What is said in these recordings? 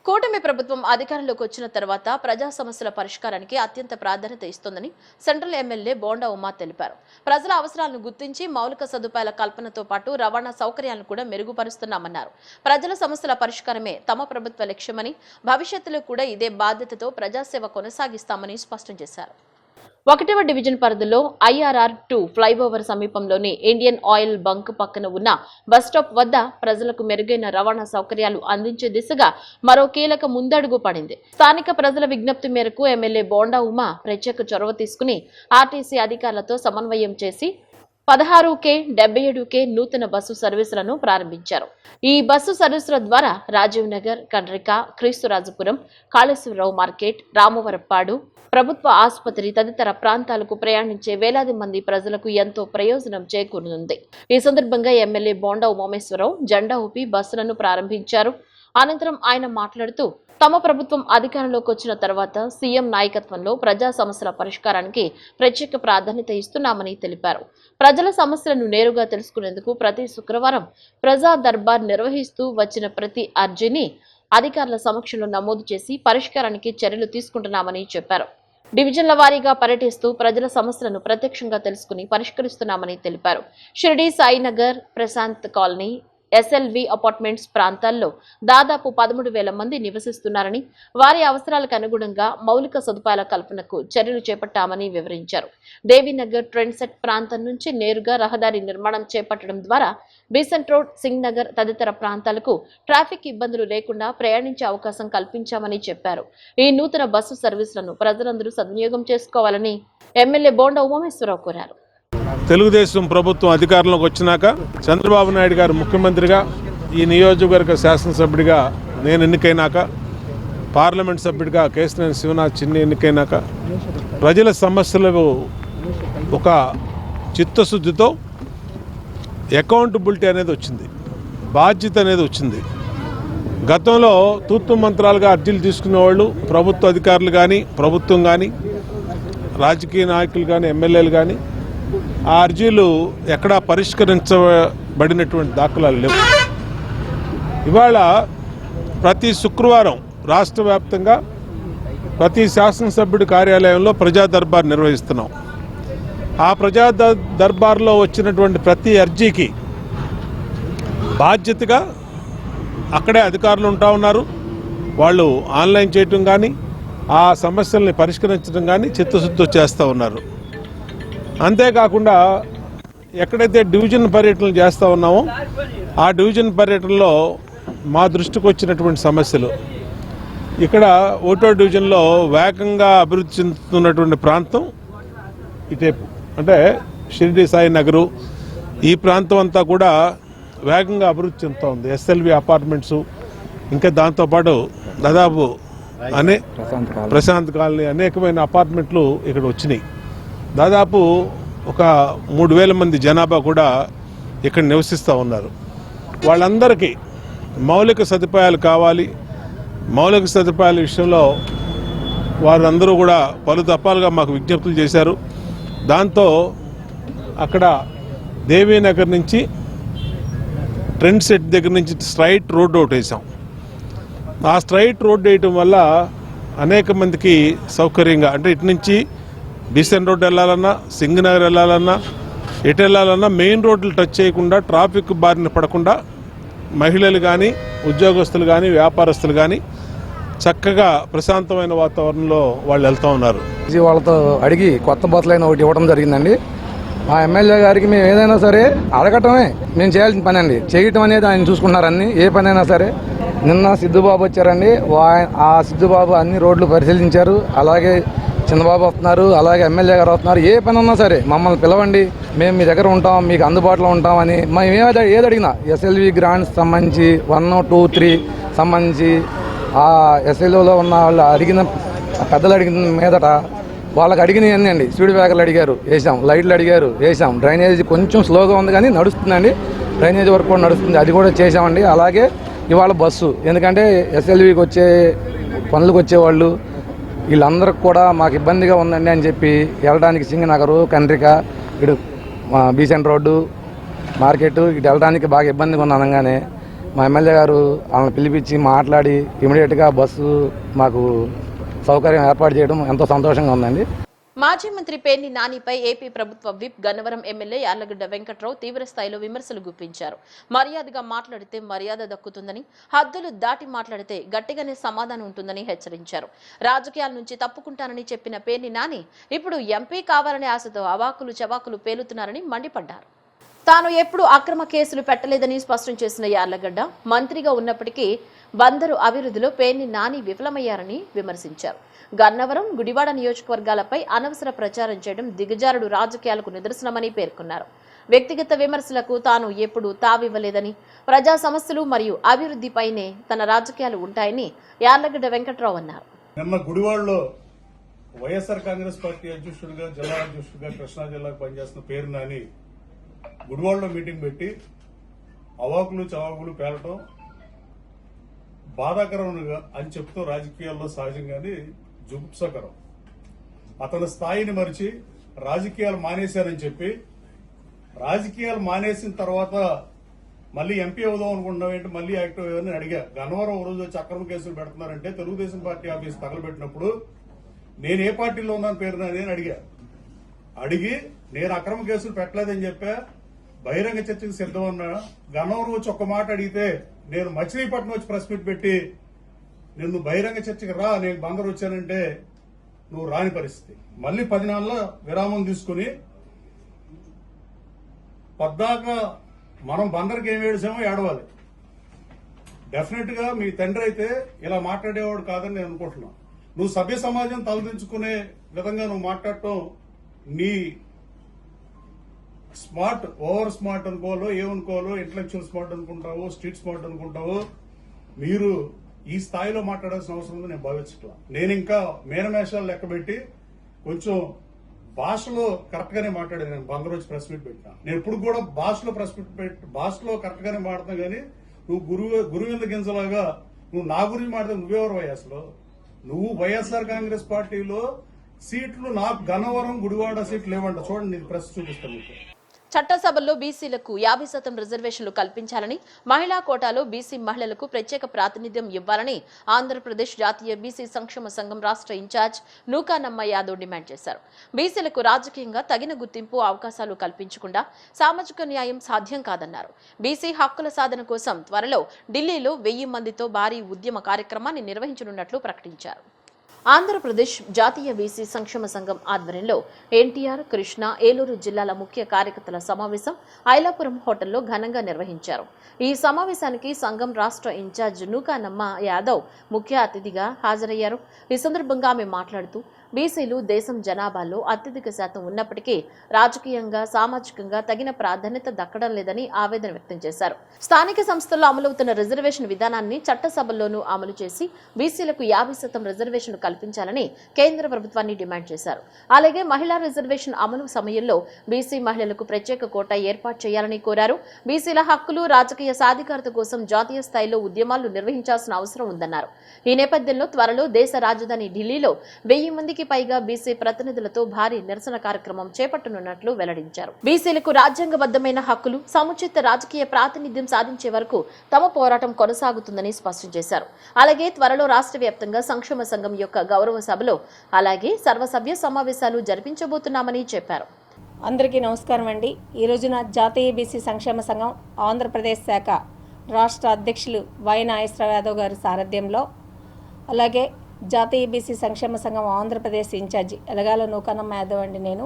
కూటమి ప్రభుత్వం అధికారంలోకి వచ్చిన తర్వాత ప్రజా సమస్యల పరిష్కారానికి అత్యంత ప్రాధాన్యత ఇస్తోందని సెంట్రల్ ఎమ్మెల్యే బోండా ఉమా తెలిపారు. ప్రజల అవసరాలను గుర్తించి మౌలిక సదుపాయాల కల్పనతో పాటు రవాణా సౌకర్యాలను కూడా మెరుగుపరుస్తున్నామన్నారు. ప్రజల సమస్యల పరిష్కారమే తమ ప్రభుత్వ లక్ష్యమని, భవిష్యత్తులో కూడా ఇదే బాధ్యతతో ప్రజాసేవ కొనసాగిస్తామని స్పష్టం చేశారు. 1వ డివిజన్ పరిధిలో IRR-2 ఫ్లైఓవర్ సమీపంలోని ఇండియన్ ఆయిల్ బంక్ పక్కన ఉన్న బస్టాప్ వద్ద ప్రజలకు మెరుగైన రవాణా సౌకర్యాలు అందించే దిశగా మరో కీలక ముందడుగు పడింది. స్థానిక ప్రజల విజ్ఞప్తి మేరకు ఎమ్మెల్యే బోండా ఉమా ప్రత్యేక చొరవ తీసుకుని ఆర్టీసీ అధికారులతో సమన్వయం చేసి 16K, 77K నూతన బస్సు సర్వీసులను ప్రారంభించారు. ఈ బస్సు సర్వీసుల ద్వారా రాజీవ్ నగర్, కండ్రిక, క్రీస్తురాజపురం, కాళేశ్వరరావు మార్కెట్, రామవరప్పాడు ప్రభుత్వ ఆసుపత్రి తదితర ప్రాంతాలకు ప్రయాణించే వేలాది మంది ప్రజలకు ఎంతో ప్రయోజనం చేకూరనుంది. ఈ సందర్భంగా ఎమ్మెల్యే బోండా ఉమామేశ్వరరావు జెండా ఊపి బస్సులను ప్రారంభించారు. అనంతరం ఆయన మాట్లాడుతూ తమ ప్రభుత్వం అధికారంలోకి వచ్చిన తర్వాత సీఎం నాయకత్వంలో ప్రజా సమస్యల పరిష్కారానికి ప్రత్యేక ప్రాధాన్యత ఇస్తున్నామని తెలిపారు. ప్రజల సమస్యలను నేరుగా తెలుసుకునేందుకు ప్రతి శుక్రవారం ప్రజా దర్బార్ నిర్వహిస్తూ వచ్చిన ప్రతి అర్జీని అధికారుల సమక్షంలో నమోదు చేసి పరిష్కారానికి చర్యలు తీసుకుంటున్నామని చెప్పారు. డివిజన్ల వారీగా పర్యటిస్తూ ప్రజల సమస్యలను ప్రత్యక్షంగా తెలుసుకుని పరిష్కరిస్తున్నామని తెలిపారు. Shirdi Sainagar, Prashant colony, SLV apartments ప్రాంతాల్లో దాదాపు 13,000 మంది నివసిస్తున్నారని, వారి అవసరాలకు అనుగుణంగా మౌలిక సదుపాయాల కల్పనకు చర్యలు చేపట్టామని వివరించారు. దేవీనగర్ ట్రెండ్ సెట్ ప్రాంతం నుంచి నేరుగా రహదారి నిర్మాణం చేపట్టడం ద్వారా బీసెంట్ రోడ్, సింగ్ నగర్ తదితర ప్రాంతాలకు ట్రాఫిక్ ఇబ్బందులు లేకుండా ప్రయాణించే అవకాశం కల్పించామని చెప్పారు. ఈ నూతన బస్సు సర్వీసులను ప్రజలందరూ సద్వినియోగం చేసుకోవాలని ఎమ్మెల్యే బోండా ఉమామేశ్వరరావు కోరారు. తెలుగుదేశం ప్రభుత్వం అధికారంలోకి వచ్చినాక చంద్రబాబు నాయుడు గారు ముఖ్యమంత్రిగా, ఈ నియోజకవర్గ శాసనసభ్యుడిగా నేను ఎన్నికైనాక, పార్లమెంట్ సభ్యుడిగా కేశినేని శివనాథ్ చిన్ని ఎన్నికైనాక ప్రజల సమస్యలు ఒక చిత్తశుద్ధితో అకౌంటబిలిటీ అనేది వచ్చింది, బాధ్యత అనేది వచ్చింది. గతంలో తూత్తు మంత్రాలుగా అర్జీలు తీసుకునేవాళ్ళు ప్రభుత్వ అధికారులు కానీ, ప్రభుత్వం కానీ, రాజకీయ నాయకులు కానీ, ఎమ్మెల్యేలు కానీ ఆ అర్జీలు ఎక్కడా పరిష్కరించబడినటువంటి దాఖలాలు లేవు. ఇవాళ ప్రతి శుక్రవారం రాష్ట్ర వ్యాప్తంగా ప్రతి శాసనసభ్యుడి కార్యాలయంలో ప్రజా దర్బార్ నిర్వహిస్తున్నాం. ఆ ప్రజా దర్బార్లో వచ్చినటువంటి ప్రతి అర్జీకి బాధ్యతగా అక్కడే అధికారులు ఉంటా ఉన్నారు. వాళ్ళు ఆన్లైన్ చేయటం కానీ, ఆ సమస్యల్ని పరిష్కరించడం కానీ చిత్తశుద్ధితో చేస్తూ ఉన్నారు. అంతేకాకుండా ఎక్కడైతే డివిజన్ పర్యటనలు చేస్తూ ఉన్నామో ఆ డివిజన్ పర్యటనలో మా దృష్టికి వచ్చినటువంటి సమస్యలు, ఇక్కడ 1వ డివిజన్లో వేగంగా అభివృద్ధి చెందుతున్నటువంటి ప్రాంతం ఇటేపు, అంటే షిర్డీ సాయి నగరు, ఈ ప్రాంతం అంతా కూడా వేగంగా అభివృద్ధి చెందుతూ ఉంది. SLV అపార్ట్మెంట్స్, ఇంకా దాంతోపాటు దాదాపు ప్రశాంత్ కాలనీ అనేకమైన అపార్ట్మెంట్లు ఇక్కడ వచ్చినాయి. దాదాపు ఒక 3,000 మంది జనాభా కూడా ఇక్కడ నివసిస్తూ ఉన్నారు. వాళ్ళందరికీ మౌలిక సదుపాయాలు కావాలి. మౌలిక సదుపాయాల విషయంలో వారందరూ కూడా పలు దఫాలుగా మాకు విజ్ఞప్తులు చేశారు. దాంతో అక్కడ దేవీనగర్ నుంచి ట్రెండ్ సెట్ దగ్గర నుంచి స్ట్రైట్ రోడ్ ఒకటి వేసాం. ఆ స్ట్రైట్ రోడ్ వేయటం వల్ల అనేక మందికి సౌకర్యంగా, అంటే ఇటు నుంచి బీసెంట్ రోడ్ వెళ్ళాలన్నా, సింగ్ నగర్ వెళ్ళాలన్నా, ఎటు వెళ్ళాలన్నా మెయిన్ రోడ్లు టచ్ చేయకుండా, ట్రాఫిక్ బారిన పడకుండా మహిళలు కానీ, ఉద్యోగస్తులు కానీ, వ్యాపారస్తులు కానీ చక్కగా ప్రశాంతమైన వాతావరణంలో వాళ్ళు వెళ్తూ ఉన్నారు. వాళ్ళతో అడిగి కొత్త బస్సులైన ఒకటి ఇవ్వడం జరిగిందండి. మా ఎమ్మెల్యే గారికి మేము ఏదైనా సరే అడగటమే మేము చేయాల్సిన పని అండి. చేయటం అనేది ఆయన చూసుకున్నారని, ఏ పని అయినా సరే. నిన్న సిద్ధుబాబు వచ్చారండి. ఆ సిద్ధుబాబు అన్ని రోడ్లు పరిశీలించారు. అలాగే చంద్రబాబు వస్తున్నారు, అలాగే ఎమ్మెల్యే గారు వస్తున్నారు. ఏ పని ఉన్నా సరే మమ్మల్ని పిలవండి, మేము మీ దగ్గర ఉంటాం, మీకు అందుబాటులో ఉంటామని. మేము ఏది అడిగినా SLV గ్రాంట్స్ సంబంధించి 1, 2, 3 సంబంధించి ఆ SLVలో ఉన్న వాళ్ళు అడిగిన పెద్దలు అడిగిన మీదట వాళ్ళకి అడిగినవన్నీ అండి. స్పీడ్ బ్రేకర్లు అడిగారు, వేసాం. లైట్లు అడిగారు, వేసాం. డ్రైనేజ్ కొంచెం స్లోగా ఉంది కానీ నడుస్తుందండి. డ్రైనేజ్ వర్క్ కూడా నడుస్తుంది, అది కూడా చేసామండి. అలాగే ఇవాళ బస్సు, ఎందుకంటే SLVకి వచ్చే పనులకు వచ్చేవాళ్ళు వీళ్ళందరికి కూడా మాకు ఇబ్బందిగా ఉందండి అని చెప్పి వెళ్ళడానికి సింగ్ నగరు, కండ్రిక, ఇటు బీసెంట్ రోడ్డు, మార్కెట్ ఇటు వెళ్ళడానికి బాగా ఇబ్బందిగా ఉంది అనగానే మా ఎమ్మెల్యే గారు వాళ్ళని పిలిపించి మాట్లాడి ఇమీడియట్గా బస్సు మాకు సౌకర్యం ఏర్పాటు చేయడం ఎంతో సంతోషంగా ఉందండి. మాజీ మంత్రి పేర్ని నానిపై ఏపీ ప్రభుత్వ విప్ గన్నవరం ఎమ్మెల్యే యార్లగడ్డ వెంకట్రావు తీవ్ర స్థాయిలో విమర్శలు గుప్పించారు. మర్యాదగా మాట్లాడితే మర్యాద దక్కుతుందని, హద్దులు దాటి మాట్లాడితే గట్టిగానే సమాధానం ఉంటుందని హెచ్చరించారు. రాజకీయాల నుంచి తప్పుకుంటానని చెప్పిన పేర్ని నాని ఇప్పుడు ఎంపీ కావాలనే ఆశతో అవాకులు చవాకులు పేలుతున్నారని మండిపడ్డారు. తాను ఎప్పుడు అక్రమ కేసులు పెట్టలేదని స్పష్టం చేసిన యార్లగడ్డ మంత్రిగా ఉన్నప్పటికీ బందరు అభివృద్ధిలో పేర్ని నాని విఫలమయ్యారని విమర్శించారు. గన్నవరం, గుడివాడ నియోజకవర్గాలపై అనవసర ప్రచారం చేయడం దిగజారుడు రాజకీయాలకు నిదర్శనమని పేర్కొన్నారు. వ్యక్తిగత విమర్శలకు తాను ఎప్పుడు తావివ్వలేదని, ప్రజా సమస్యలు మరియు అభివృద్ధిపైనే తన రాజకీయాలు ఉంటాయని యార్లగడ్డ వెంకట్రావు అన్నారు. నిన్న గుడివాడలో వైఎస్ఆర్ కాంగ్రెస్ పార్టీ అధ్యక్షుడిగా, జిల్లా అధ్యక్షుడిగా కృష్ణా జిల్లాకు పనిచేస్తున్న పేరు నాని గుడివాడలో మీటింగ్ పెట్టి అవాకులు చవాకులు పేలటం బాధాకరం అని చెప్తూ రాజకీయాల్లో సహజంగానే జుగుప్సకరం. అతని స్థాయిని మరిచి రాజకీయాలు మానేశారని చెప్పి, రాజకీయాలు మానేసిన తర్వాత మళ్ళీ ఎంపీ అవుదాం అనుకుంటున్నాం ఏంటి, మళ్ళీ యాక్టివ్ అయ్యారని అడిగా. గన్నవరం ఒక రోజు వచ్చి అక్రమ కేసులు పెడుతున్నారంటే తెలుగుదేశం పార్టీ ఆఫీస్ తగలబెట్టినప్పుడు నేను ఏ పార్టీలో ఉన్నాను పేరు నాని అని అడిగి నేను అక్రమ కేసులు పెట్టలేదని చెప్పా, బహిరంగ చర్చకు సిద్ధం ఉన్నా. గన్నవరం వచ్చి ఒక్క మాట అడిగితే నేను మచిలీపట్నం వచ్చి ప్రెస్ మీట్ పెట్టి నిన్ను బహిరంగ చర్చకి రా, నేను బందరు వచ్చానంటే నువ్వు రాని పరిస్థితి. మళ్ళీ 10 నెలల విరామం తీసుకుని పద్దాక మనం బందరికి ఏం ఏడిసామో ఏడవాలి. డెఫినెట్ గా మీ తండ్రి అయితే ఇలా మాట్లాడేవాడు కాదని నేను అనుకుంటున్నాను. నువ్వు సభ్య సమాజం తలదించుకునే విధంగా నువ్వు మాట్లాడటం నీ స్మార్ట్, ఓవర్ స్మార్ట్ అనుకోవాలో ఏమనుకోవాలో, ఇంటలెక్చువల్ స్మార్ట్ అనుకుంటావో, స్ట్రీట్ స్మార్ట్ అనుకుంటావో, మీరు ఈ స్థాయిలో మాట్లాడాల్సిన అవసరం ఉందని నేను భావించట్లా. నేను ఇంకా మేనమేషాలు లెక్కబెట్టి కొంచెం భాషలో కరెక్ట్ గానే మాట్లాడాను. నేను బందరు వచ్చి ప్రెస్ మీట్ పెట్టినా. నేను ఇప్పుడు కూడా భాషలో కరెక్ట్ గానే మాట్లాడుతున్నా గానీ నువ్వు గురువింద గింజలాగా నువ్వు నా గురించి మాట్లాడితే నువ్వెవరు అసలు? నువ్వు వైఎస్ఆర్ కాంగ్రెస్ పార్టీలో సీట్లు నాకు గన్నవరం, గుడివాడ సీట్లు లేవంట. చూడండి, నేను ప్రెస్ చూపిస్తాను మీకు. చట్టసభల్లో బీసీలకు 50% రిజర్వేషన్లు కల్పించాలని, మహిళా కోటాలో బీసీ మహిళలకు ప్రత్యేక ప్రాతినిధ్యం ఇవ్వాలని ఆంధ్రప్రదేశ్ జాతీయ బీసీ సంక్షేమ సంఘం రాష్ట్ర ఇన్ఛార్జ్ నూకానమ్మ యాదవ్ డిమాండ్ చేశారు. బీసీలకు రాజకీయంగా తగిన గుర్తింపు, అవకాశాలు కల్పించకుండా సామాజిక న్యాయం సాధ్యం కాదన్నారు. బీసీ హక్కుల సాధన కోసం త్వరలో ఢిల్లీలో 1000 మందితో భారీ ఉద్యమ కార్యక్రమాన్ని నిర్వహించనున్నట్లు ప్రకటించారు. ఆంధ్రప్రదేశ్ జాతీయ బీసీ సంక్షేమ సంఘం ఆధ్వర్యంలో ఎన్టీఆర్, కృష్ణా, ఏలూరు జిల్లాల ముఖ్య కార్యకర్తల సమావేశం ఐలాపురం హోటల్లో ఘనంగా నిర్వహించారు. ఈ సమావేశానికి సంఘం రాష్ట్ర ఇన్ఛార్జ్ నూకానమ్మ యాదవ్ ముఖ్య అతిథిగా హాజరయ్యారు. ఈ సందర్భంగా ఆమె మాట్లాడుతూ బీసీలు దేశం జనాభాలో అత్యధిక శాతం ఉన్నప్పటికీ రాజకీయంగా, సామాజికంగా తగిన ప్రాధాన్యత దక్కడం లేదని ఆవేదన వ్యక్తం చేశారు. స్థానిక సంస్థల్లో అమలవుతున్న రిజర్వేషన్ విధానాన్ని చట్టసభల్లోనూ అమలు చేసి బీసీలకు 50% రిజర్వేషన్ కల్పించాలని కేంద్ర ప్రభుత్వాన్ని డిమాండ్ చేశారు. అలాగే మహిళా రిజర్వేషన్ అమలు సమయంలో బీసీ మహిళలకు ప్రత్యేక కోటా ఏర్పాటు చేయాలని కోరారు. బీసీల హక్కులు, రాజకీయ సాధికారత కోసం జాతీయ స్థాయిలో ఉద్యమాలు నిర్వహించాల్సిన అవసరం ఉందన్నారు. ఈ నేపథ్యంలో త్వరలో దేశ రాజధాని ఢిల్లీలో 1000 మందికి పైగా బీసీ ప్రతినిధులతో భారీ నిరసన కార్యక్రమం చేపట్టనున్నట్లు వెల్లడించారు. బీసీలకు రాజ్యాంగబద్ధమైన హక్కులు, సముచిత రాజకీయ ప్రాతినిధ్యం సాధించే వరకు తమ పోరాటం కొనసాగుతుందని స్పష్టం చేశారు. అలాగే త్వరలో రాష్ట్ర వ్యాప్తంగా సంక్షేమ సంఘం యొక్క గౌరవ సభలో అలాగే సర్వసభ్య సమావేశాలు జరిపించబోతున్నామని చెప్పారు. అందరికీ నమస్కారం అండి. ఈ రోజున జాతీయ బీసీ సంక్షేమ సంఘం ఆంధ్రప్రదేశ్ శాఖ రాష్ట్ర అధ్యక్షులు వై నాగేశ్వరరావు యాదవ్ గారి సారథ్యంలో, అలాగే జాతీయ బీసీ సంక్షేమ సంఘం ఆంధ్రప్రదేశ్ ఇన్ఛార్జి ఎలగాల నూకానమ్మ యాదవ్ అండి నేను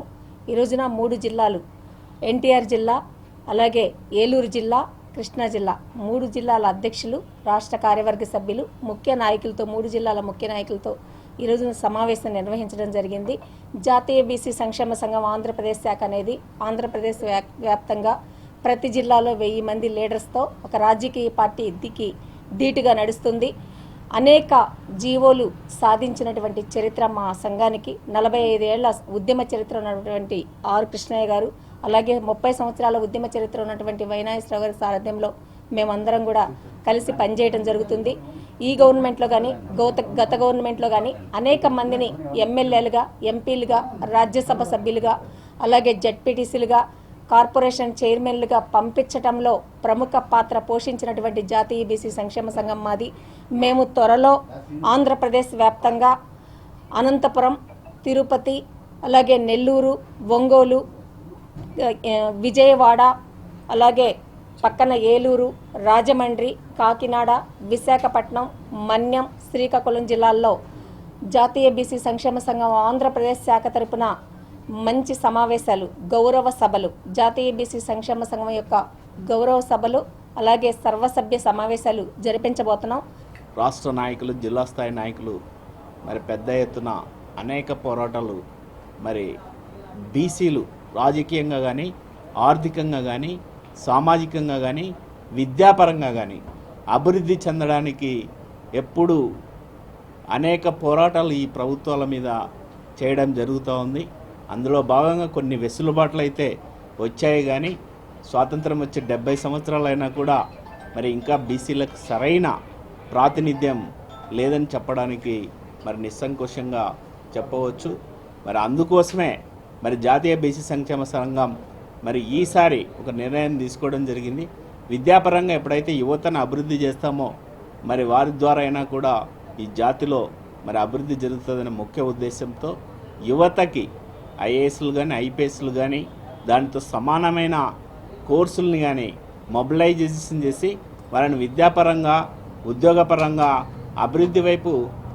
ఈ రోజున 3 జిల్లాలు, ఎన్టీఆర్ జిల్లా, అలాగే ఏలూరు జిల్లా, కృష్ణా జిల్లా 3 జిల్లాల అధ్యక్షులు, రాష్ట్ర కార్యవర్గ సభ్యులు, ముఖ్య నాయకులతో 3 జిల్లాల ముఖ్య నాయకులతో ఈ రోజున సమావేశం నిర్వహించడం జరిగింది. జాతీయ బీసీ సంక్షేమ సంఘం ఆంధ్రప్రదేశ్ శాఖ అనేది ఆంధ్రప్రదేశ్ వ్యాప్తంగా ప్రతి జిల్లాలో 1000 మంది లీడర్స్తో ఒక రాజకీయ పార్టీ ధీటుగా నడుస్తుంది. అనేక జీవోలు సాధించినటువంటి చరిత్ర మా సంఘానికి, 45 ఏళ్ల ఉద్యమ చరిత్ర ఉన్నటువంటి ఆర్ కృష్ణయ్య గారు, అలాగే 30 సంవత్సరాల ఉద్యమ చరిత్ర ఉన్నటువంటి వైనాగేశ్వరరావు గారి సారథ్యంలో మేమందరం కూడా కలిసి పనిచేయడం జరుగుతుంది. ఈ గవర్నమెంట్లో కానీ గత గవర్నమెంట్లో కానీ అనేక మందిని ఎమ్మెల్యేలుగా, ఎంపీలుగా, రాజ్యసభ సభ్యులుగా, అలాగే జడ్పీటీసీలుగా కార్పొరేషన్ చైర్మన్లుగా పంపించటంలో ప్రముఖ పాత్ర పోషించినటువంటి జాతీయ బీసీ సంక్షేమ సంఘం మాది. మేము త్వరలో ఆంధ్రప్రదేశ్ వ్యాప్తంగా అనంతపురం, తిరుపతి, అలాగే నెల్లూరు, ఒంగోలు, విజయవాడ, అలాగే పక్కన ఏలూరు, రాజమండ్రి, కాకినాడ, విశాఖపట్నం, మన్యం, శ్రీకాకుళం జిల్లాల్లో జాతీయ బీసీ సంక్షేమ సంఘం ఆంధ్రప్రదేశ్ శాఖ తరపున మంచి సమావేశాలు, గౌరవ సభలు, జాతీయ బీసీ సంక్షేమ సంఘం యొక్క గౌరవ సభలు, అలాగే సర్వసభ్య సమావేశాలు జరిపించబోతున్నాం. రాష్ట్ర నాయకులు, జిల్లా స్థాయి నాయకులు మరి పెద్ద ఎత్తున అనేక పోరాటాలు మరి బీసీలు రాజకీయంగా కానీ, ఆర్థికంగా కానీ, సామాజికంగా కానీ, విద్యాపరంగా కానీ అభివృద్ధి చెందడానికి ఎప్పుడు అనేక పోరాటాలు ఈ ప్రభుత్వాల మీద చేయడం జరుగుతూ ఉంది. అందులో భాగంగా కొన్ని వెసులుబాట్లు అయితే వచ్చాయి, కానీ స్వాతంత్రం వచ్చి 70 సంవత్సరాలైనా కూడా మరి ఇంకా బీసీలకు సరైన ప్రాతినిధ్యం లేదని చెప్పడానికి మరి నిస్సంకోచంగా చెప్పవచ్చు. మరి అందుకోసమే మరి జాతీయ బీసీ సంక్షేమ సంఘం మరి ఈసారి ఒక నిర్ణయం తీసుకోవడం జరిగింది. విద్యాపరంగా ఎప్పుడైతే యువతను అభివృద్ధి చేస్తామో మరి వారి ద్వారా అయినా కూడా ఈ జాతిలో మరి అభివృద్ధి జరుగుతుందనే ముఖ్య ఉద్దేశంతో యువతకి ఐఏఎస్లు కానీ, ఐపీఎస్లు కానీ, దానితో సమానమైన కోర్సుల్ని కానీ మొబిలైజేషన్ చేసి వారిని విద్యాపరంగా, ఉద్యోగపరంగా అభివృద్ధి వైపు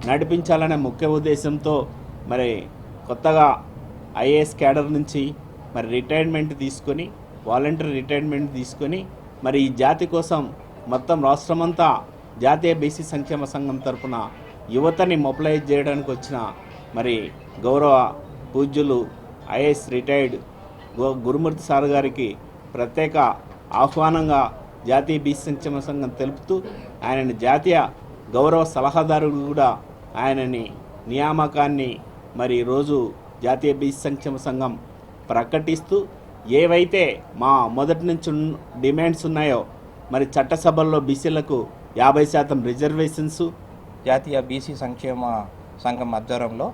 నడిపించాలనే ముఖ్య ఉద్దేశంతో మరి కొత్తగా ఐఏఎస్ క్యాడర్ నుంచి మరి రిటైర్మెంట్ తీసుకొని, వాలంటరీ రిటైర్మెంట్ తీసుకొని మరి ఈ జాతి కోసం మొత్తం రాష్ట్రమంతా జాతీయ బీసీ సంక్షేమ సంఘం తరఫున యువతని మొబిలైజ్ చేయడానికి వచ్చిన మరి గౌరవ పూజ్యులు ఐఏఎస్ రిటైర్డ్ గురుమూర్తి సార్ గారికి ప్రత్యేక ఆహ్వానంగా జాతీయ బీసీ సంక్షేమ సంఘం తెలుపుతూ ఆయనని జాతీయ గౌరవ సలహాదారుడు కూడా ఆయనని నియామకాన్ని మరి ఈరోజు జాతీయ బీసీ సంక్షేమ సంఘం ప్రకటిస్తూ ఏవైతే మా మొదటి నుంచి డిమాండ్స్ ఉన్నాయో మరి చట్టసభల్లో బీసీలకు 50% రిజర్వేషన్స్, జాతీయ బీసీ సంక్షేమ సంఘం ఆధ్వర్యంలో,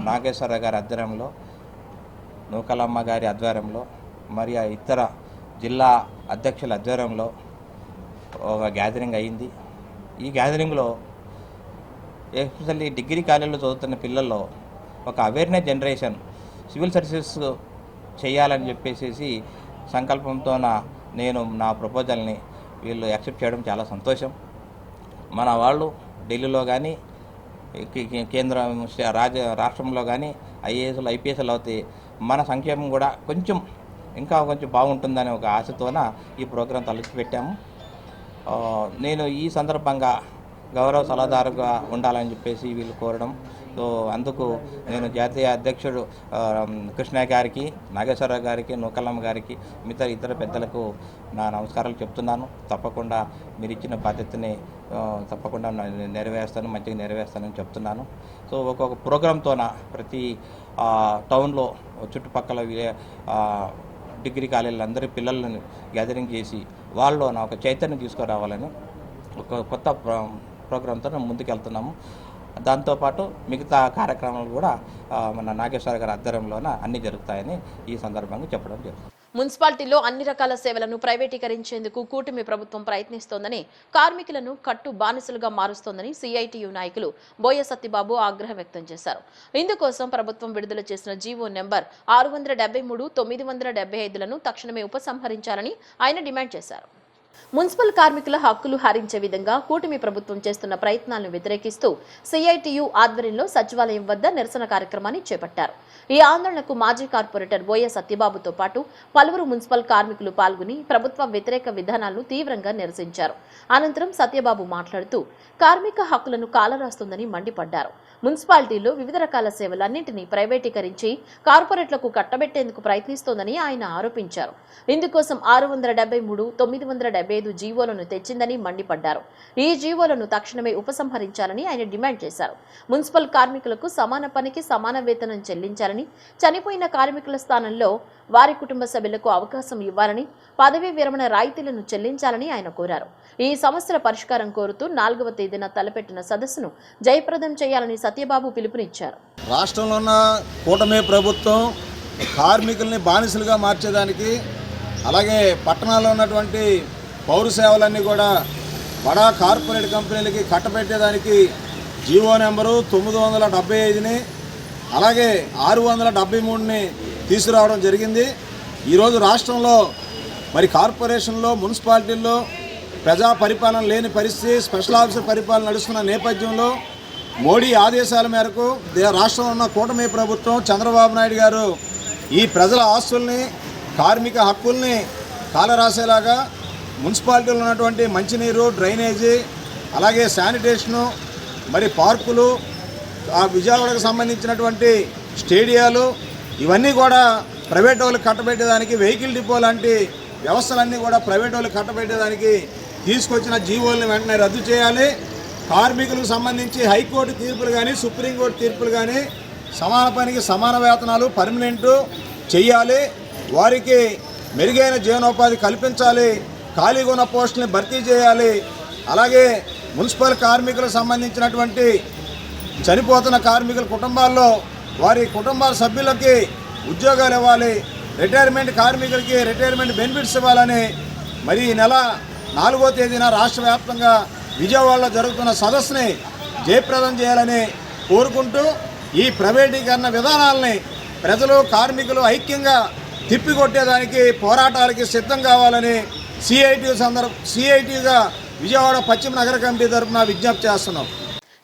నాగేశ్వర గారి ఆధ్వర్యంలో, నూకలమ్మ గారి ఆధ్వర్యంలో, మరియు ఇతర జిల్లా అధ్యక్షుల ఆధ్వర్యంలో ఒక గ్యాదరింగ్ అయింది. ఈ గ్యాదరింగ్లో ఎస్పెషల్లీ డిగ్రీ కాలేజీలో చదువుతున్న పిల్లల్లో ఒక అవేర్నెస్ జనరేషన్, సివిల్ సర్వీసెస్ చేయాలని చెప్పేసి సంకల్పంతో నేను నా ప్రపోజల్ని వీళ్ళు యాక్సెప్ట్ చేయడం చాలా సంతోషం. మన వాళ్ళు ఢిల్లీలో కానీ, కేంద్ర రాష్ట్రంలో కానీ ఐఏఎస్లు, ఐపీఎస్లు అవుతాయి. మన సంక్షేమం కూడా ఇంకా కొంచెం బాగుంటుందనే ఒక ఆశతోన ఈ ప్రోగ్రాం తలపెట్టాము. నేను ఈ సందర్భంగా గౌరవ సలహాదారుగా ఉండాలని చెప్పేసి వీళ్ళు కోరడం. సో అందుకు నేను జాతీయ అధ్యక్షుడు కృష్ణయ్య గారికి, నాగేశ్వరరావు గారికి, నూకలమ్మ గారికి, ఇతర పెద్దలకు నా నమస్కారాలు చెప్తున్నాను. తప్పకుండా మీరు ఇచ్చిన బాధ్యతని తప్పకుండా నెరవేరుస్తాను, మంచిగా నెరవేరుస్తానని చెప్తున్నాను. సో ఒక్కొక్క ప్రోగ్రాంతోన ప్రతి టౌన్లో చుట్టుపక్కల డిగ్రీ కాలేజీలు అందరి పిల్లలను గ్యాదరింగ్ చేసి వాళ్ళు ఒక చైతన్యం తీసుకురావాలని ఒక కొత్త ప్రోగ్రాంతో ముందుకెళ్తున్నాము. దాంతోపాటు మిగతా కార్యక్రమాలు కూడా మన నాగేశ్వర గారి ఆధ్వర్యంలోన అన్నీ జరుగుతాయని ఈ సందర్భంగా చెప్పడం జరుగుతుంది. మున్సిపాలిటీలో అన్ని రకాల సేవలను ప్రైవేటీకరించేందుకు కూటమి ప్రభుత్వం ప్రయత్నిస్తోందని, కార్మికులను కట్టు బానిసలుగా మారుస్తోందని సిఐటియు నాయకులు బోయ సత్యబాబు ఆగ్రహం వ్యక్తం చేశారు. ఇందుకోసం ప్రభుత్వం విడుదల చేసిన జీవో నెంబర్ 673/975లను తక్షణమే ఉపసంహరించాలని ఆయన డిమాండ్ చేశారు. మున్సిపల్ కార్మికుల హక్కులు హరించే విధంగా కూటమి ప్రభుత్వం చేస్తున్న ప్రయత్నాలను వ్యతిరేకిస్తూ సిఐటియు ఆధ్వర్యంలో సచివాలయం వద్ద నిరసన కార్యక్రమాన్ని చేపట్టారు. ఈ ఆందోళనకు మాజీ కార్పొరేటర్ బోయ సత్యబాబుతో పాటు పలువురు మున్సిపల్ కార్మికులు పాల్గొని ప్రభుత్వ వ్యతిరేక విధానాలను తీవ్రంగా నిరసించారు. అనంతరం సత్యబాబు మాట్లాడుతూ కార్మిక హక్కులను కాలరాస్తుందని మండిపడ్డారు. మున్సిపాలిటీలో వివిధ రకాల సేవలన్నింటినీ ప్రైవేటీకరించి కార్పొరేట్లకు కట్టబెట్టేందుకు ప్రయత్నిస్తోందని ఆయన ఆరోపించారు. ఇందుకోసం 673/975 జీవోలను తెచ్చిందని మండిపడ్డారు. ఈ జీవోలను తక్షణమే ఉపసంహరించాలని ఆయన డిమాండ్ చేశారు. మున్సిపల్ కార్మికులకు సమాన పనికి సమాన వేతనం చెల్లించాలని, చనిపోయిన కార్మికుల స్థానంలో వారి కుటుంబ సభ్యులకు అవకాశం ఇవ్వాలని, పదవీ విరమణ రాయితీలను చెల్లించాలని ఆయన కోరారు. ఈ సమస్యల పరిష్కారం కోరుతూ 4వ తేదీన తలపెట్టిన సదస్సును జయప్రదం చేయాలని సత్యబాబు పిలుపునిచ్చారు. రాష్ట్రంలో ఉన్న కూటమి ప్రభుత్వం కార్మికుల్ని బానిసలుగా మార్చేదానికి అలాగే పట్టణాల్లో ఉన్నటువంటి పౌర సేవలన్నీ కూడా బడా కార్పొరేట్ కంపెనీలకి కట్టబెట్టేదానికి జీవో నెంబరు 975ని అలాగే 673ని తీసుకురావడం జరిగింది. ఈరోజు రాష్ట్రంలో మరి కార్పొరేషన్లో మున్సిపాలిటీల్లో ప్రజా పరిపాలన లేని పరిస్థితి, స్పెషల్ ఆఫీసర్ పరిపాలన నడుస్తున్న నేపథ్యంలో మోడీ ఆదేశాల మేరకు రాష్ట్రంలో ఉన్న కూటమి ప్రభుత్వం చంద్రబాబు నాయుడు గారు ఈ ప్రజల ఆస్తుల్ని, కార్మిక హక్కుల్ని కాలరాసేలాగా మున్సిపాలిటీలో ఉన్నటువంటి మంచినీరు, డ్రైనేజీ, అలాగే శానిటేషను, మరి పార్కులు, ఆ విజయవాడకు సంబంధించినటువంటి స్టేడియాలు ఇవన్నీ కూడా ప్రైవేట్ వాళ్ళకి కట్టబెట్టేదానికి, వెహికల్ డిపో లాంటి వ్యవస్థలన్నీ కూడా ప్రైవేట్ వాళ్ళకి కట్టబెట్టేదానికి తీసుకొచ్చిన జీవోల్ని వెంటనే రద్దు చేయాలి. కార్మికులకు సంబంధించి హైకోర్టు తీర్పులు కానీ, సుప్రీంకోర్టు తీర్పులు కానీ సమాన పనికి సమాన వేతనాలు పర్మనెంటు చేయాలి. వారికి మెరుగైన జీవనోపాధి కల్పించాలి. ఖాళీగా ఉన్న పోస్టుల్ని భర్తీ చేయాలి. అలాగే మున్సిపల్ కార్మికులకు సంబంధించినటువంటి చనిపోతున్న కార్మికుల కుటుంబాల్లో వారి కుటుంబాల సభ్యులకి ఉద్యోగాలు ఇవ్వాలి. రిటైర్మెంట్ కార్మికులకి రిటైర్మెంట్ బెనిఫిట్స్ ఇవ్వాలని మరి ఈ నెల 4వ తేదీన రాష్ట్ర వ్యాప్తంగా విజయవాడలో జరుగుతున్న సదస్సుని జయప్రదం చేయాలని కోరుకుంటూ ఈ ప్రైవేటీకరణ విధానాలని ప్రజలు, కార్మికులు ఐక్యంగా తిప్పికొట్టేదానికి పోరాటాలకి సిద్ధం కావాలని సిఐటిగా విజయవాడ పశ్చిమ నగర కమిటీ తరఫున విజ్ఞప్తి చేస్తున్నాం.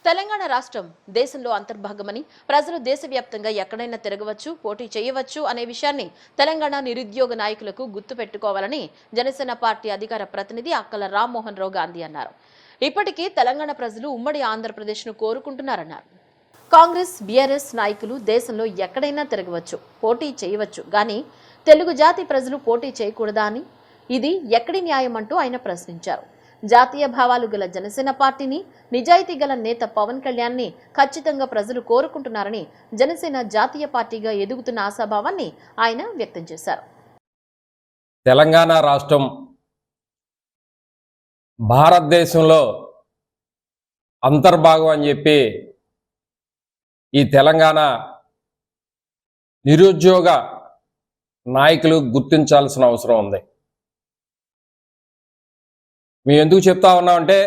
తెలంగాణ రాష్ట్రం దేశంలో అంతర్భాగమని, ప్రజలు దేశవ్యాప్తంగా ఎక్కడైనా తిరగవచ్చు, పోటీ చేయవచ్చు అనే విషయాన్ని తెలంగాణ నిరుద్యోగ నాయకులకు గుర్తుపెట్టుకోవాలని జనసేన పార్టీ అధికార ప్రతినిధి అక్కల రామ్మోహన్ రావు గాంధీ అన్నారు. ఇప్పటికీ తెలంగాణ ప్రజలు ఉమ్మడి ఆంధ్రప్రదేశ్ను కోరుకుంటున్నారన్నారు. కాంగ్రెస్, బీఆర్ఎస్ నాయకులు దేశంలో ఎక్కడైనా తిరగవచ్చు, పోటీ చేయవచ్చు, కానీ తెలుగు జాతి ప్రజలు పోటీ చేయకూడదా అని, ఇది ఎక్కడి న్యాయం అంటూ ఆయన ప్రశ్నించారు. జాతీయ భావాలు గల జనసేన పార్టీని, నిజాయితీ గల నేత పవన్ కళ్యాణ్ని ఖచ్చితంగా ప్రజలు కోరుకుంటున్నారని జనసేన జాతీయ పార్టీగా ఎదుగుతున్న ఆశాభావాన్ని ఆయన వ్యక్తం చేశారు. తెలంగాణ రాష్ట్రం భారతదేశంలో అంతర్భాగం అని చెప్పి ఈ తెలంగాణ నిరుద్యోగ నాయకులు గుర్తించాల్సిన అవసరం ఉంది. మేము ఎందుకు చెప్తా ఉన్నామంటే,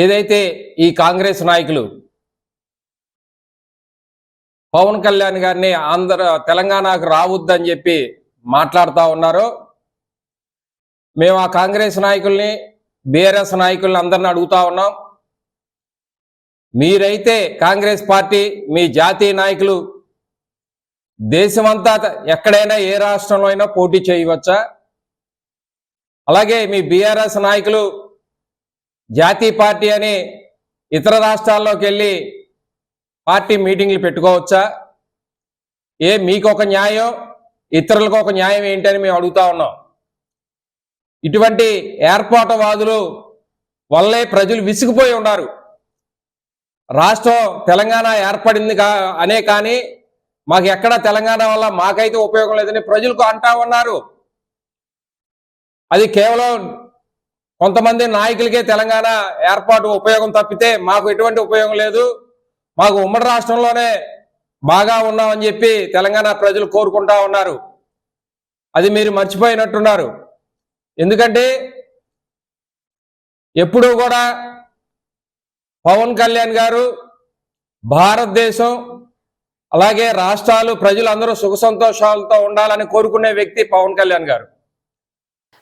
ఏదైతే ఈ కాంగ్రెస్ నాయకులు పవన్ కళ్యాణ్ గారిని తెలంగాణకు రావద్దని చెప్పి మాట్లాడుతూ ఉన్నారో, మేము ఆ కాంగ్రెస్ నాయకుల్ని, బీఆర్ఎస్ నాయకుల్ని అందరిని అడుగుతా ఉన్నాం. మీరైతే కాంగ్రెస్ పార్టీ, మీ జాతీయ నాయకులు దేశమంతా ఎక్కడైనా ఏ రాష్ట్రంలో అయినా పోటీ చేయవచ్చా? అలాగే మీ బీఆర్ఎస్ నాయకులు జాతీయ పార్టీ అని ఇతర రాష్ట్రాల్లోకి వెళ్ళి పార్టీ మీటింగ్లు పెట్టుకోవచ్చా? మీకు ఒక న్యాయం, ఇతరులకు ఒక న్యాయం ఏంటని మేము అడుగుతా ఉన్నాం. ఇటువంటి ఏర్పాటువాదులు వల్లే ప్రజలు విసిగిపోయి ఉన్నారు. రాష్ట్రం తెలంగాణ ఏర్పడింది అనే కానీ మాకు ఎక్కడ తెలంగాణ వల్ల మాకైతే ఉపయోగం లేదని ప్రజలకు అంటా ఉన్నారు. అది కేవలం కొంతమంది నాయకులకే తెలంగాణ ఏర్పాటు ఉపయోగం తప్పితే మాకు ఎటువంటి ఉపయోగం లేదు, మాకు ఉమ్మడి రాష్ట్రంలోనే బాగా ఉన్నామని చెప్పి తెలంగాణ ప్రజలు కోరుకుంటా ఉన్నారు. అది మీరు మర్చిపోయినట్టున్నారు. ఎందుకంటే ఎప్పుడూ కూడా పవన్ కళ్యాణ్ గారు భారతదేశం అలాగే రాష్ట్రాలు ప్రజలందరూ సుఖ సంతోషాలతో ఉండాలని కోరుకునే వ్యక్తి పవన్ కళ్యాణ్ గారు.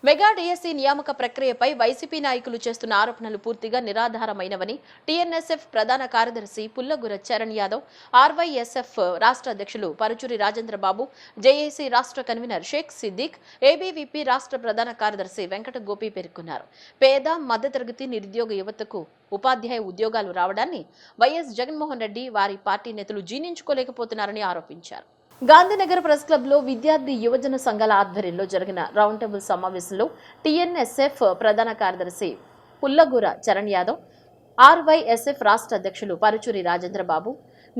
మెగా డిఎస్సి నియామక ప్రక్రియపై వైసీపీ నాయకులు చేస్తున్న ఆరోపణలు పూర్తిగా నిరాధారమైనవని టీఎన్ఎస్ఎఫ్ ప్రధాన కార్యదర్శి పుల్లగుర చరణ్ యాదవ్, ఆర్వైఎస్ఎఫ్ రాష్ట్ర అధ్యక్షులు పరుచూరి రాజేంద్రబాబు, జేఏసీ రాష్ట్ర కన్వీనర్ షేక్ సిద్దిక్, ఏబీవీపీ రాష్ట్ర ప్రధాన కార్యదర్శి వెంకట గోపి పేర్కొన్నారు. పేద, మధ్యతరగతి నిరుద్యోగ యువతకు ఉపాధ్యాయ ఉద్యోగాలు రావడాన్ని వైఎస్ జగన్మోహన్ రెడ్డి, వారి పార్టీ నేతలు జీర్ణించుకోలేకపోతున్నారని ఆరోపించారు. గాంధీనగర్ ప్రెస్ క్లబ్ లో విద్యార్థి యువజన సంఘాల ఆధ్వర్యంలో జరిగిన రౌండ్ టేబుల్ సమావేశంలో టీఎన్ఎస్ఎఫ్ ప్రధాన కార్యదర్శి పుల్లగూర చరణ్ యాదవ్, ఆర్వైఎస్ఎఫ్ రాష్ట్ర అధ్యక్షులు పరుచూరి రాజేంద్రబాబు,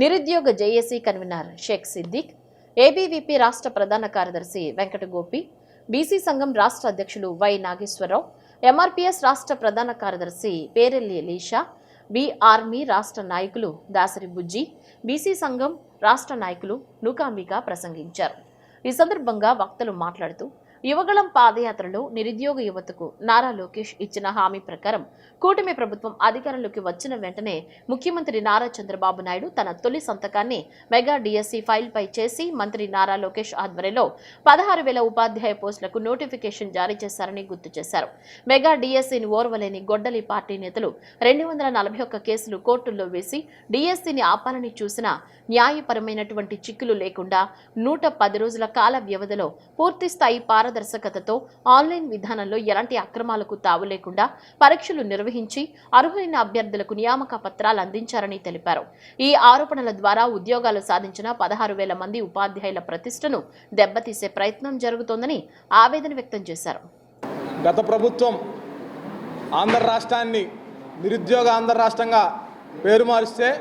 నిరుద్యోగ JAC convener Sheikh Siddiq, ABVP రాష్ట్ర ప్రధాన కార్యదర్శి వెంకట గోపి, బీసీ సంఘం రాష్ట్ర అధ్యక్షులు వై నాగేశ్వరరావు, ఎంఆర్పీఎస్ రాష్ట్ర ప్రధాన కార్యదర్శి పేరెల్లి లీషా, బి ఆర్మీ రాష్ట్ర నాయకులు దాసరి బుజ్జి, బీసీ సంఘం రాష్ట్ర నాయకులు నూకాంబిక ప్రసంగించారు. ఈ సందర్భంగా వక్తలు మాట్లాడుతూ యువగళం పాదయాత్రలో నిరుద్యోగ యువతకు నారా లోకేష్ ఇచ్చిన హామీ ప్రకారం కూటమి ప్రభుత్వం అధికారంలోకి వచ్చిన వెంటనే ముఖ్యమంత్రి నారా చంద్రబాబు నాయుడు తన తొలి సంతకాన్ని మెగా డిఎస్సి ఫైల్ పై చేసి మంత్రి నారా లోకేష్ ఆధ్వర్యంలో 16,000 ఉపాధ్యాయ పోస్టులకు నోటిఫికేషన్ జారీ చేశారని గుర్తు చేశారు. మెగా డిఎస్సిని ఓర్వలేని గొడ్డలి పార్టీ నేతలు 241 కేసులు కోర్టుల్లో వేసి డిఎస్సిని ఆపాలని చూసినా న్యాయపరమైనటువంటి చిక్కులు లేకుండా 110 రోజుల కాల వ్యవధిలో పూర్తిస్థాయి పారదర్శకతతో ఆన్లైన్ విధానంలో ఎలాంటి అక్రమాలకు తావు లేకుండా పరీక్షలు నిర్వహించి అర్హులైన అభ్యర్థులకు నియామక పత్రాలు అందించారని తెలిపారు. ఈ ఆరోపణల ద్వారా ఉద్యోగాలు సాధించిన 16,000 మంది ఉపాధ్యాయుల ప్రతిష్టను దెబ్బతీసే ప్రయత్నం జరుగుతోందని ఆవేదన వ్యక్తం చేశారు. గత ప్రభుత్వం ఆంధ్ర రాష్ట్రాన్ని నిరుద్యోగ ఆంధ్ర రాష్ట్రంగా పేరు మారిస్తే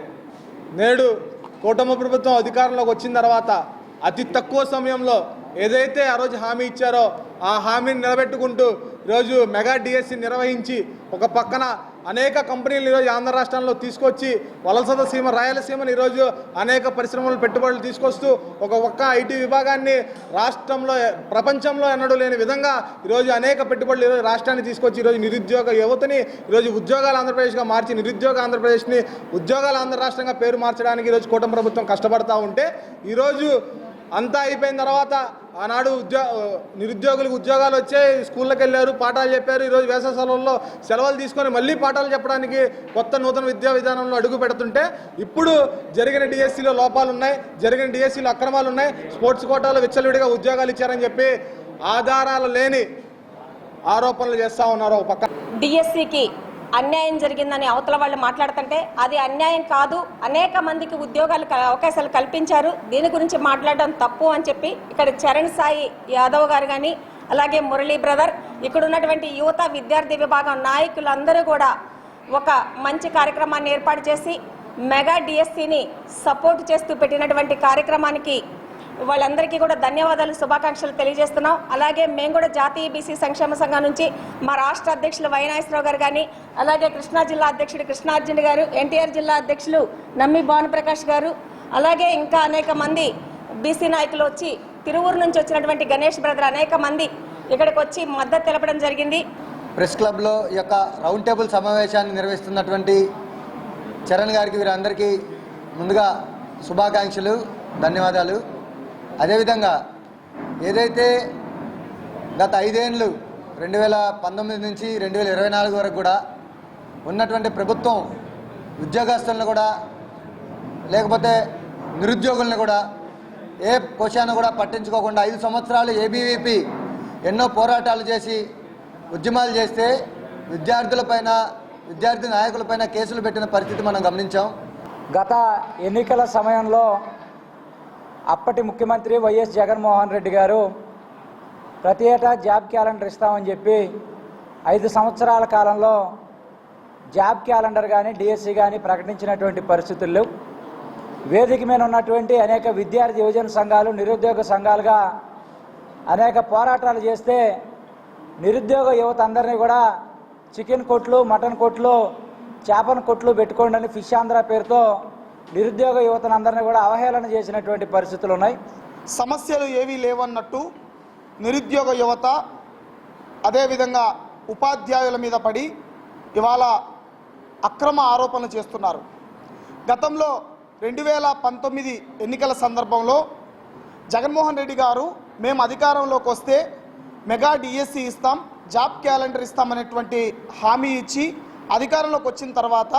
నేడు కూటమి ప్రభుత్వం అధికారంలోకి వచ్చిన తర్వాత అతి తక్కువ సమయంలో ఏదైతే ఆ రోజు హామీ ఇచ్చారో ఆ హామీని నిలబెట్టుకుంటూ ఈరోజు మెగా డిఎస్సి నిర్వహించి ఒక పక్కన అనేక కంపెనీలు ఈరోజు ఆంధ్ర రాష్ట్రంలో తీసుకొచ్చి వలస సీమ రాయలసీమను ఈరోజు అనేక పరిశ్రమలు పెట్టుబడులు తీసుకొస్తూ ఒక పక్క ఐటీ విభాగాన్ని రాష్ట్రంలో ప్రపంచంలో ఎన్నడూ లేని విధంగా ఈరోజు అనేక పెట్టుబడులు ఈరోజు రాష్ట్రాన్ని తీసుకొచ్చి ఈరోజు నిరుద్యోగ యువతని ఈరోజు ఉద్యోగాల ఆంధ్రప్రదేశ్గా మార్చి నిరుద్యోగ ఆంధ్రప్రదేశ్ని ఉద్యోగాల ఆంధ్ర రాష్ట్రంగా పేరు మార్చడానికి ఈరోజు కూటమి ప్రభుత్వం కష్టపడతా ఉంటే ఈరోజు అంతా అయిపోయిన తర్వాత ఆనాడు నిరుద్యోగులకు ఉద్యోగాలు వచ్చాయి, స్కూళ్ళకి వెళ్ళారు, పాఠాలు చెప్పారు. ఈరోజు వేసవి సెలవుల్లో సెలవులు తీసుకొని మళ్ళీ పాఠాలు చెప్పడానికి కొత్త నూతన విద్యా విధానంలో అడుగు పెడుతుంటే ఇప్పుడు జరిగిన డిఎస్సిలో లోపాలు ఉన్నాయి, జరిగిన డిఎస్సిలో అక్రమాలు ఉన్నాయి, స్పోర్ట్స్ కోటాలో విచ్చలవిడిగా ఉద్యోగాలు ఇచ్చారని చెప్పి ఆధారాలు లేని ఆరోపణలు చేస్తూ ఉన్నారు. ఒక పక్క డిఎస్సికి అన్యాయం జరిగిందని అవతల వాళ్ళు మాట్లాడుతుంటే అది అన్యాయం కాదు, అనేక మందికి ఉద్యోగాలు అవకాశాలు కల్పించారు, దీని గురించి మాట్లాడడం తప్పు అని చెప్పి ఇక్కడ చరణ్ సాయి యాదవ్ గారు కానీ అలాగే మురళీ బ్రదర్ ఇక్కడ ఉన్నటువంటి యువత విద్యార్థి విభాగం నాయకులందరూ కూడా ఒక మంచి కార్యక్రమాన్ని ఏర్పాటు చేసి మెగా డిఎస్సిని సపోర్ట్ చేస్తూ పెట్టినటువంటి కార్యక్రమానికి వాళ్ళందరికీ కూడా ధన్యవాదాలు, శుభాకాంక్షలు తెలియజేస్తున్నాం. అలాగే మేము కూడా జాతీయ బీసీ సంక్షేమ సంఘం నుంచి మా రాష్ట్ర అధ్యక్షులు వైనాయసరావు గారు కానీ అలాగే కృష్ణా జిల్లా అధ్యక్షుడు కృష్ణార్జున్ గారు, ఎన్టీఆర్ జిల్లా అధ్యక్షులు నమ్మి భానుప్రకాష్ గారు అలాగే ఇంకా అనేక మంది బీసీ నాయకులు వచ్చి తిరువూరు నుంచి వచ్చినటువంటి గణేష్ బ్రదర్ అనేక మంది ఇక్కడికి వచ్చి మద్దతు తెలపడం జరిగింది. ప్రెస్ క్లబ్లో ఈ యొక్క రౌండ్ టేబుల్ సమావేశాన్ని నిర్వహిస్తున్నటువంటి చరణ్ గారికి వీరందరికీ ముందుగా శుభాకాంక్షలు, ధన్యవాదాలు. అదేవిధంగా ఏదైతే గత 5 ఏళ్ళు 2019 నుంచి 2024 వరకు కూడా ఉన్నటువంటి ప్రభుత్వం ఉద్యోగస్తులను కూడా లేకపోతే నిరుద్యోగులను కూడా ఏ కోశాన్ని కూడా పట్టించుకోకుండా 5 సంవత్సరాలు ఏబీవీపీ ఎన్నో పోరాటాలు చేసి ఉద్యమాలు చేస్తే విద్యార్థులపైన విద్యార్థి నాయకులపైన కేసులు పెట్టిన పరిస్థితి మనం గమనించాం. గత ఎన్నికల సమయంలో అప్పటి ముఖ్యమంత్రి వైఎస్ జగన్మోహన్ రెడ్డి గారు ప్రతి ఏటా జాబ్ క్యాలెండర్ ఇస్తామని చెప్పి 5 సంవత్సరాల కాలంలో జాబ్ క్యాలెండర్ కానీ డిఎస్సి కానీ ప్రకటించినటువంటి పరిస్థితుల్లో వేదిక మీద ఉన్నటువంటి అనేక విద్యార్థి యువజన సంఘాలు నిరుద్యోగ సంఘాలుగా అనేక పోరాటాలు చేస్తే నిరుద్యోగ యువత అందరినీ కూడా చికెన్ కొట్లు, మటన్ కొట్లు, చేపల కొట్లు పెట్టుకోండి అని ఫిష్ ఆంధ్ర పేరుతో నిరుద్యోగ యువతను అందరినీ కూడా అవహేళన చేసినటువంటి పరిస్థితులు ఉన్నాయి. సమస్యలు ఏవీ లేవన్నట్టు నిరుద్యోగ యువత అదేవిధంగా ఉపాధ్యాయుల మీద పడి ఇవాళ అక్రమ ఆరోపణలు చేస్తున్నారు. గతంలో 2019 ఎన్నికల సందర్భంలో జగన్మోహన్ రెడ్డి గారు మేము అధికారంలోకి వస్తే మెగా డిఎస్సి ఇస్తాం, జాబ్ క్యాలెండర్ ఇస్తామనేటువంటి హామీ ఇచ్చి అధికారంలోకి వచ్చిన తర్వాత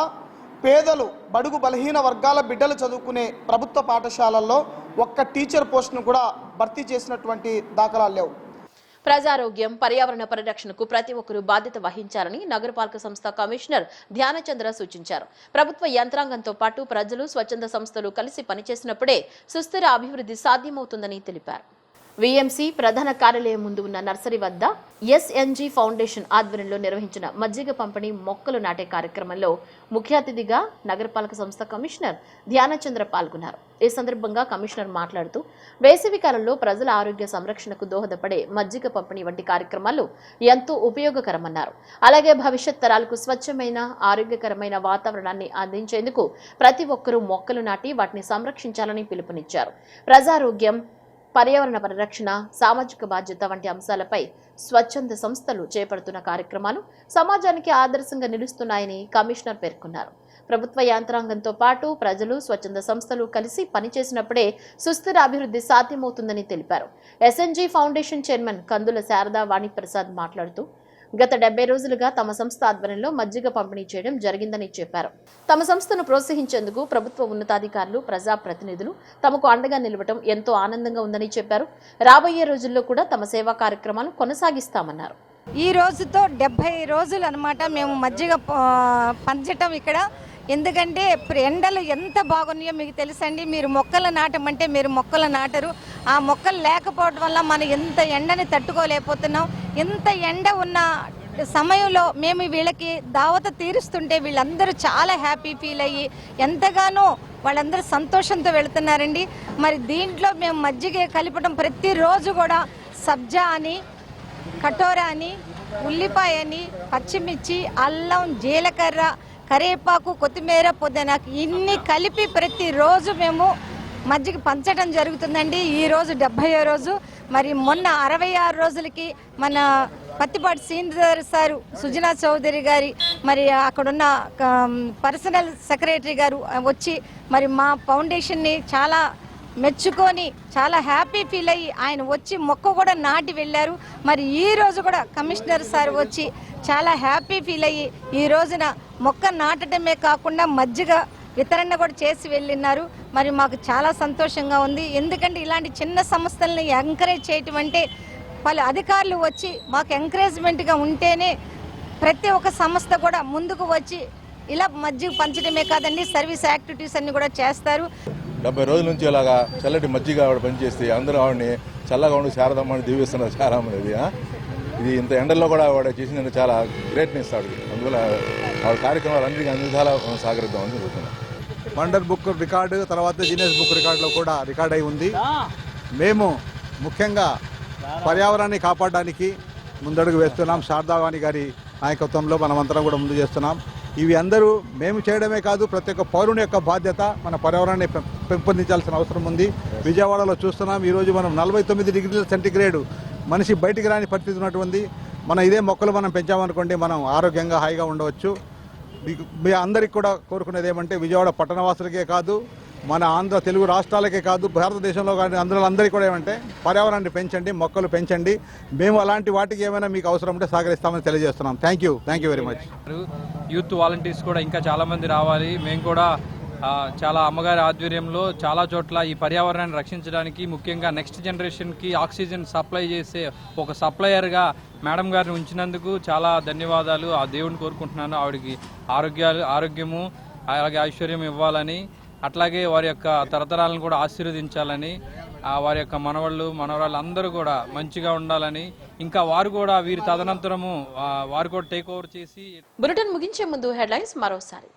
పేదలు బడుగు బలహీన వర్గాల బిడ్డలు చదువుకునే ప్రభుత్వ పాఠశాలల్లో ఒక్క టీచర్ పోస్టును కూడా భర్తీ చేసినటువంటి దాఖలాలు లేవు. ప్రజారోగ్యం, పర్యావరణ పరిరక్షణకు ప్రతి ఒక్కరూ బాధ్యత వహించాలని నగరపాలక సంస్థ కమిషనర్ ధ్యానచంద్ర సూచించారు. ప్రభుత్వ యంత్రాంగంతో పాటు ప్రజలు, స్వచ్ఛంద సంస్థలు కలిసి పనిచేసినప్పుడే సుస్థిర అభివృద్ధి సాధ్యమవుతుందని తెలిపారు. వీఎంసీ ప్రధాన కార్యాలయం ముందు ఉన్న నర్సరీ వద్ద ఎస్ఎన్జీ ఫౌండేషన్ ఆధ్వర్యంలో నిర్వహించిన మజ్జిగ పంపిణీ, మొక్కలు నాటే కార్యక్రమంలో ముఖ్య అతిథిగా నగరపాలక సంస్థ కమిషనర్ ధ్యానచంద్ర పాల్గొన్నారు. ఈ సందర్భంగా కమిషనర్ మాట్లాడుతూ వేసవి కాలంలో ప్రజల ఆరోగ్య సంరక్షణకు దోహదపడే మజ్జిగ పంపిణీ వంటి కార్యక్రమాలు ఎంతో ఉపయోగకరమన్నారు. అలాగే భవిష్యత్ తరాలకు స్వచ్ఛమైన, ఆరోగ్యకరమైన వాతావరణాన్ని అందించేందుకు ప్రతి ఒక్కరూ మొక్కలు నాటి వాటిని సంరక్షించాలని పిలుపునిచ్చారు. ప్రజారోగ్యం, పర్యావరణ పరిరక్షణ, సామాజిక బాధ్యత వంటి అంశాలపై స్వచ్ఛంద సంస్థలు చేపడుతున్న కార్యక్రమాలు సమాజానికి ఆదర్శంగా నిలుస్తున్నాయని కమిషనర్ పేర్కొన్నారు. ప్రభుత్వ యంత్రాంగంతో పాటు ప్రజలు, స్వచ్ఛంద సంస్థలు కలిసి పనిచేసినప్పుడే సుస్థిర అభివృద్ధి సాధ్యమవుతుందని తెలిపారు. ఎస్ఎన్జీ ఫౌండేషన్ చైర్మన్ కందుల శారదా వాణిప్రసాద్ మాట్లాడుతూ గత 70 రోజులుగా తమ సంస్థ ఆధ్వర్యంలో మజ్జిగ పంపిణీ చేయడం జరిగిందని చెప్పారు. తమ సంస్థను ప్రోత్సహించేందుకు ప్రభుత్వ ఉన్నతాధికారులు, ప్రజాప్రతినిధులు తమకు అండగా నిలవడం ఎంతో ఆనందంగా ఉందని చెప్పారు. రాబోయే రోజుల్లో కూడా తమ సేవా కార్యక్రమాలు కొనసాగిస్తామన్నారు. ఈ రోజుతో 70 రోజులు అన్నమాట మేము మజ్జిగ పంచటం ఇక్కడ. ఎందుకంటే ఎండలు ఎంత బాగున్నాయో మీకు తెలుసండి. మీరు మొక్కలు నాటమంటే మీరు మొక్కలు నాటరు. ఆ మొక్కలు లేకపోవడం వల్ల మనం ఎంత ఎండని తట్టుకోలేకపోతున్నాం. ఎంత ఎండ ఉన్న సమయంలో మేము వీళ్ళకి దావత తీరుస్తుంటే వీళ్ళందరూ చాలా హ్యాపీ ఫీల్ అయ్యి ఎంతగానో వాళ్ళందరూ సంతోషంతో వెళుతున్నారండి. మరి దీంట్లో మేము మజ్జిగ కలిపడం ప్రతిరోజు కూడా సబ్జా అని, కటోరా అని, ఉల్లిపాయ అని, పచ్చిమిర్చి, అల్లం, జీలకర్ర, కరివేపాకు, కొత్తిమీర, పుదీనాకు ఇన్ని కలిపి ప్రతిరోజు మేము మజ్జిగ పంచడం జరుగుతుందండి. ఈరోజు 70వ రోజు. మరి మొన్న 66 రోజులకి మన పత్తిపాటి శ్రీధర్ సారు, సుజనా చౌదరి గారి, మరి అక్కడున్న పర్సనల్ సెక్రటరీ గారు వచ్చి మరి మా ఫౌండేషన్ని చాలా మెచ్చుకొని చాలా హ్యాపీ ఫీల్ అయ్యి ఆయన వచ్చి మొక్క కూడా నాటి వెళ్ళారు. మరి ఈ రోజు కూడా కమిషనర్ సార్ వచ్చి చాలా హ్యాపీ ఫీల్ అయ్యి ఈ రోజున మొక్క నాటడమే కాకుండా మజ్జిగ వితరణ కూడా చేసి వెళ్ళినారు. మరి మాకు చాలా సంతోషంగా ఉంది. ఎందుకంటే ఇలాంటి చిన్న సంస్థల్ని ఎంకరేజ్ చేయటం అంటే పలు అధికారులు వచ్చి మాకు ఎంకరేజ్మెంట్గా ఉంటేనే ప్రతి ఒక్క సంస్థ కూడా ముందుకు వచ్చి ఇలా మజ్జిగ పంచడమే కాదండి, సర్వీస్ యాక్టివిటీస్ అన్ని కూడా చేస్తారు. 70 రోజుల నుంచి ఇలాగా చల్లటి మజ్జిగ ఆవిడ పనిచేస్తే అందరూ ఆవిడని చల్లగా ఉండి శారదమ్మని దీవిస్తున్నారు. చాలా మంది ఇది ఇంత ఎండల్లో కూడా ఆవిడ చేసిన చాలా గ్రేట్నెస్ ఆవిడకి. అందువల్ల ఆవిడ కార్యక్రమాలు అన్నిటికీ అన్ని విధాలా సాగరిద్దామని జరుగుతున్నాం. వండర్ బుక్ రికార్డు, తర్వాత గిన్నెస్ బుక్ రికార్డులో కూడా రికార్డ్ అయి ఉంది. మేము ముఖ్యంగా పర్యావరణాన్ని కాపాడడానికి ముందడుగు వేస్తున్నాం. శారదావాణి గారి నాయకత్వంలో మనమంతరం కూడా ముందు చేస్తున్నాం. ఇవి అందరూ మేము చేయడమే కాదు, ప్రతి ఒక్క పౌరుని యొక్క బాధ్యత. మన పర్యావరణాన్ని పెంపొందించాల్సిన అవసరం ఉంది. విజయవాడలో చూస్తున్నాం, ఈరోజు మనం 49 డిగ్రీల సెంటీగ్రేడ్ మనిషి బయటికి రాని పరిస్థితి ఉన్నటువంటి మనం ఇదే మొక్కలు మనం పెంచామనుకోండి, మనం ఆరోగ్యంగా హాయిగా ఉండవచ్చు. మీ అందరికి కూడా కోరుకునేది ఏమంటే విజయవాడ పట్టణవాసులకే కాదు, మన ఆంధ్ర తెలుగు రాష్ట్రాలకే కాదు, భారతదేశంలో కానీ అందరికీ కూడా ఏమంటే పర్యావరణాన్ని పెంచండి, మొక్కలు పెంచండి. మేము అలాంటి వాటికి ఏమైనా మీకు అవసరం ఉంటే సహకరిస్తామని తెలియజేస్తున్నాం. Thank you very much. Youth volunteers కూడా ఇంకా చాలామంది రావాలి. మేము కూడా చాలా అమ్మగారి ఆధ్వర్యంలో చాలా చోట్ల ఈ పర్యావరణాన్ని రక్షించడానికి, ముఖ్యంగా నెక్స్ట్ జనరేషన్కి ఆక్సిజన్ సప్లై చేసే ఒక సప్లయర్గా మేడం గారిని ఉంచినందుకు చాలా ధన్యవాదాలు. ఆ దేవుడిని కోరుకుంటున్నాను, ఆవిడకి ఆరోగ్యము అలాగే ఐశ్వర్యం ఇవ్వాలని, అట్లాగే వారి యొక్క తరతరాలను కూడా ఆశీర్వదించాలని, వారి యొక్క మనవరాళ్ళు అందరూ కూడా మంచిగా ఉండాలని, ఇంకా వారు కూడా వీరి తదనంతరము వారు కూడా టేక్ ఓవర్ చేసి. బులెటిన్ ముగించే ముందు హెడ్లైన్స్ మరోసారి.